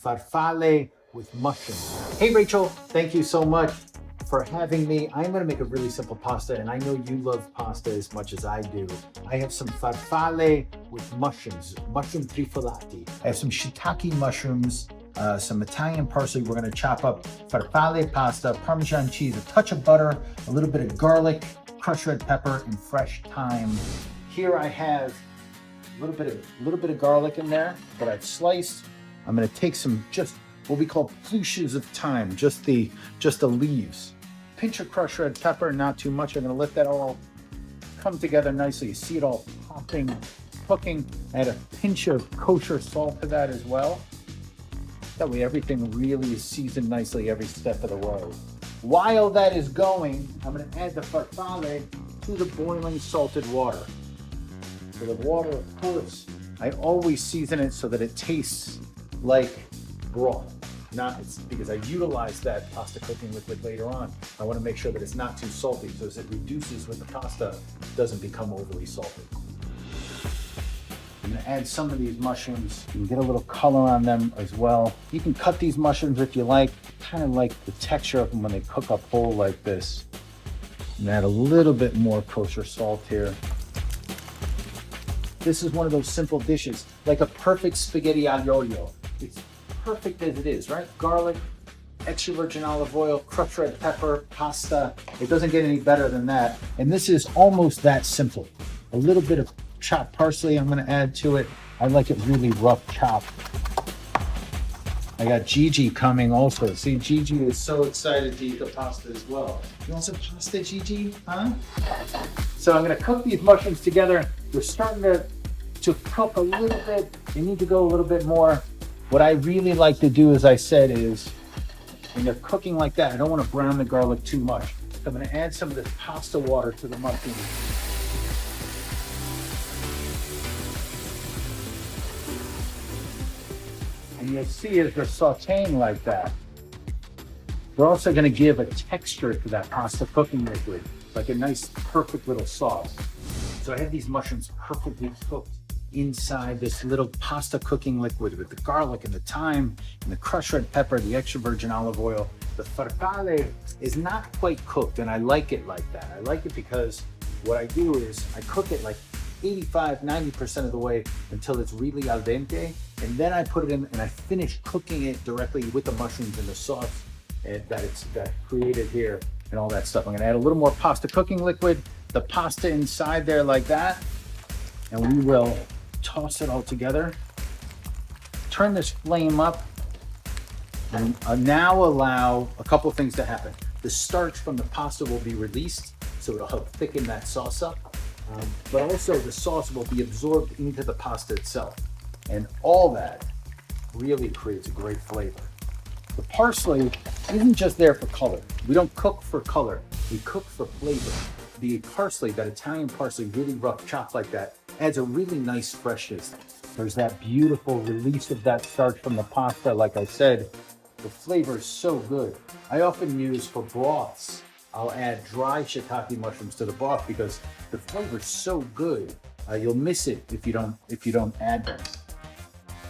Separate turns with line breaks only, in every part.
farfalle with mushrooms. Hey Rachel, thank you so much for having me. I'm gonna make a really simple pasta, and I know you love pasta as much as I do. I have some farfalle with mushrooms, mushroom trifolati. I have some shiitake mushrooms, some Italian parsley. We're gonna chop up farfalle pasta, Parmesan cheese, a touch of butter, a little bit of garlic, crushed red pepper, and fresh thyme. Here I have a little bit of garlic in there that I've sliced. I'm gonna take some just what we call plouches of thyme, just the leaves. Pinch of crushed red pepper, not too much. I'm gonna let that all come together nicely. You see it all popping, cooking. Add a pinch of kosher salt to that as well. That way everything really is seasoned nicely every step of the way. While that is going, I'm gonna add the farfalle to the boiling salted water. So the water, of course, I always season it so that it tastes like broth. It's because I utilize that pasta cooking liquid later on. I want to make sure that it's not too salty, so as it reduces with the pasta, it doesn't become overly salty. I'm gonna add some of these mushrooms. You can get a little color on them as well. You can cut these mushrooms if you like. Kind of like the texture of them when they cook up whole like this. And add a little bit more kosher salt here. This is one of those simple dishes, like a perfect spaghetti aglio. It's perfect as it is, right? Garlic, extra virgin olive oil, crushed red pepper, pasta. It doesn't get any better than that. And this is almost that simple. A little bit of chopped parsley I'm gonna add to it. I like it really rough chopped. I got Gigi coming also. See, Gigi is so excited to eat the pasta as well. You want some pasta, Gigi? Huh? So I'm gonna cook these mushrooms together. They're starting to cook a little bit. They need to go a little bit more. What I really like to do, as I said, is when they're cooking like that, I don't want to brown the garlic too much. So I'm going to add some of this pasta water to the mushrooms. And you'll see as they're sauteing like that, we're also going to give a texture to that pasta cooking liquid, like a nice, perfect little sauce. So I have these mushrooms perfectly cooked inside this little pasta cooking liquid with the garlic and the thyme and the crushed red pepper, the extra virgin olive oil. The farfalle is not quite cooked, and I like it like that. I like it because what I do is I cook it like 85–90% of the way until it's really al dente, and then I put it in and I finish cooking it directly with the mushrooms and the sauce that created here and all that stuff. I'm gonna add a little more pasta cooking liquid, the pasta inside there like that, and we will toss it all together. Turn this flame up and now allow a couple of things to happen. The starch from the pasta will be released, so it'll help thicken that sauce up. But also the sauce will be absorbed into the pasta itself. And all that really creates a great flavor. The parsley isn't just there for color. We don't cook for color, we cook for flavor. The parsley, that Italian parsley, really rough chopped like that, adds a really nice freshness. There's that beautiful release of that starch from the pasta. Like I said, the flavor is so good. I often use for broths, I'll add dry shiitake mushrooms to the broth because the flavor is so good. You'll miss it if you don't add them.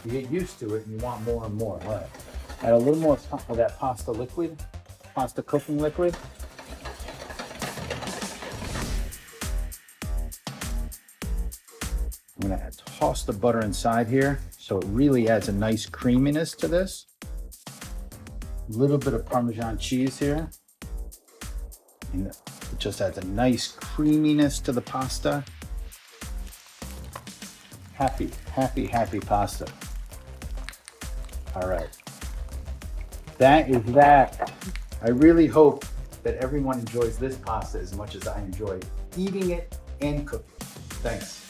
You get used to it and you want more and more. All right. Add a little more of that pasta liquid, pasta cooking liquid. I'm gonna toss the butter inside here so it really adds a nice creaminess to this. A little bit of Parmesan cheese here. And it just adds a nice creaminess to the pasta. Happy, happy, happy pasta. All right. That is that. I really hope that everyone enjoys this pasta as much as I enjoy eating it and cooking. Thanks.